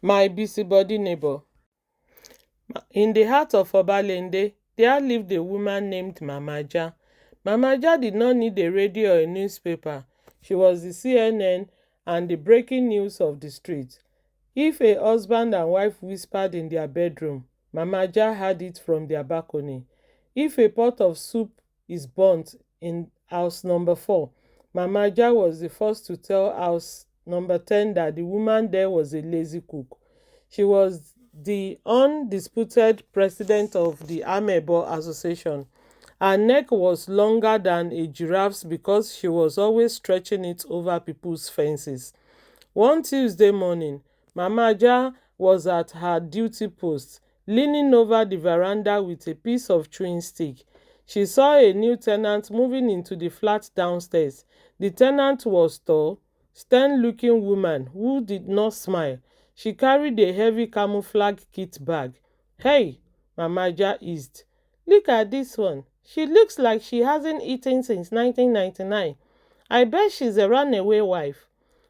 My busybody neighbor. In the heart of Obalende, there lived a woman named Mama Ja. Mama Ja did not need a radio or a newspaper. She was the CNN and the breaking news of the street. If a husband and wife whispered in their bedroom, Mama Ja heard it from their balcony. If a pot of soup is burnt in house number 4, Mama Ja was the first to tell house number 10 that the woman there was a lazy cook. She was the undisputed president of the Amebo Association. Her neck was longer than a giraffe's because she was always stretching it over people's fences. One Tuesday morning, Mama Ja was at her duty post, leaning over the veranda with a piece of chewing stick. She saw a new tenant moving into the flat downstairs. The tenant was tall, stern-looking woman who did not smile. She carried a heavy camouflage kit bag. "Hey," Mama Ja eased. "Look at this one. She looks like she hasn't eaten since 1999. I bet she's a runaway wife."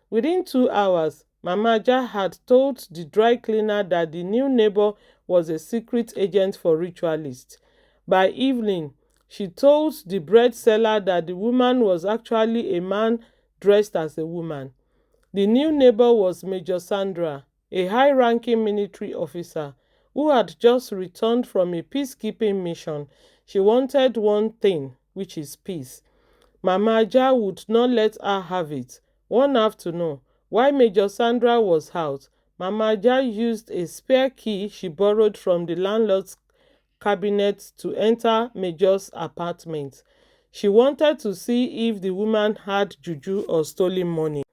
Within 2 hours, Mama Ja had told the dry cleaner that the new neighbor was a secret agent for ritualists. By evening, she told the bread seller that the woman was actually a man dressed as a woman. The new neighbor was Major Sandra, a high-ranking military officer who had just returned from a peacekeeping mission. She wanted one thing, which is peace. Mama Ja would not let her have it. One afternoon, while Major Sandra was out, Mama Ja used a spare key she borrowed from the landlord's cabinet to enter Major's apartment. She wanted to see if the woman had juju or stolen money.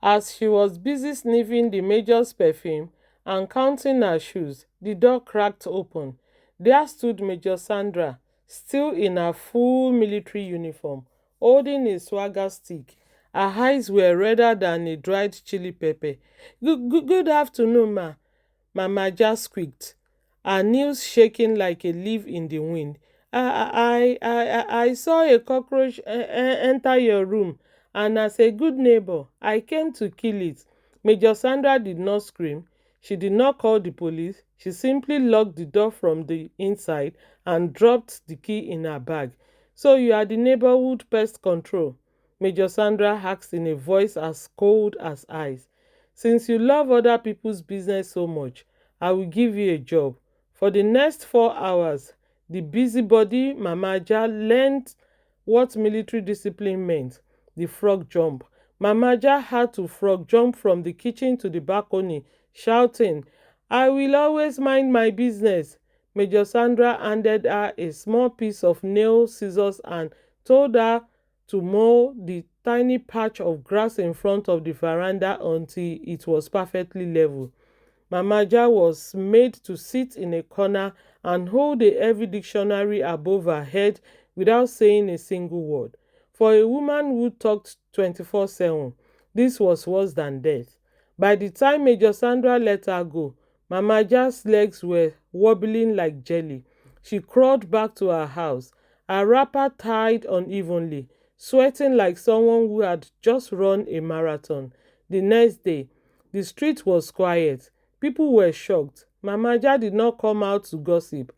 As she was busy sniffing the Major's perfume and counting her shoes, the door cracked open. There stood Major Sandra, still in her full military uniform, holding a swagger stick. Her eyes were redder than a dried chili pepper. Good afternoon, ma," Mama Ja squeaked, her nails shaking like a leaf in the wind. I saw a cockroach enter your room, and as a good neighbor, I came to kill it." Major Sandra did not scream. She did not call the police. She simply locked the door from the inside and dropped the key in her bag. "So you are the neighborhood pest control?" Major Sandra asked in a voice as cold as ice. "Since you love other people's business so much, I will give you a job." For the next 4 hours, the busybody Mama Ja learned what military discipline meant: the frog jump. Mama Ja had to frog jump from the kitchen to the balcony, shouting, "I will always mind my business." Major Sandra handed her a small piece of nail scissors and told her to mow the tiny patch of grass in front of the veranda until it was perfectly level. Mama Ja was made to sit in a corner and hold a heavy dictionary above her head without saying a single word. For a woman who talked 24/7, this was worse than death. By the time Major Sandra let her go, Mama Ja's legs were wobbling like jelly. She crawled back to her house, her wrapper tied unevenly, sweating like someone who had just run a marathon. The next day, the street was quiet. People were shocked. Mama Ja did not come out to gossip.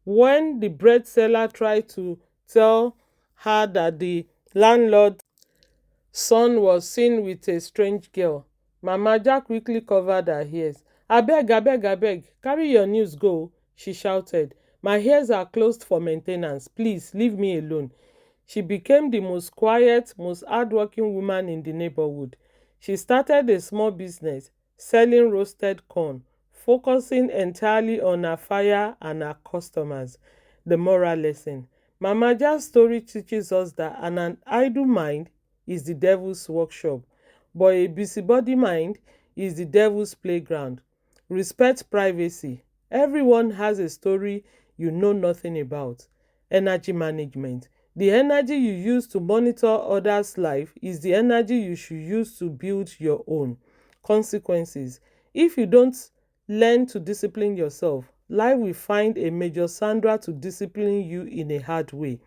When the bread seller tried to tell her that the landlord's son was seen with a strange girl, Mama Ja quickly covered her ears. "Abeg, abeg, abeg, carry your news go," she shouted. "My ears are closed for maintenance. Please leave me alone." She became the most quiet, most hardworking woman in the neighborhood. She started a small business selling roasted corn, focusing entirely on her fire and her customers. The moral lesson: Mama Ja's story teaches us that an idle mind is the devil's workshop, but a busybody mind is the devil's playground. Respect privacy. Everyone has a story you know nothing about. Energy management: the energy you use to monitor others' life is the energy you should use to build your own. Consequences: if you don't learn to discipline yourself, life will find a Major Sandra to discipline you in a hard way.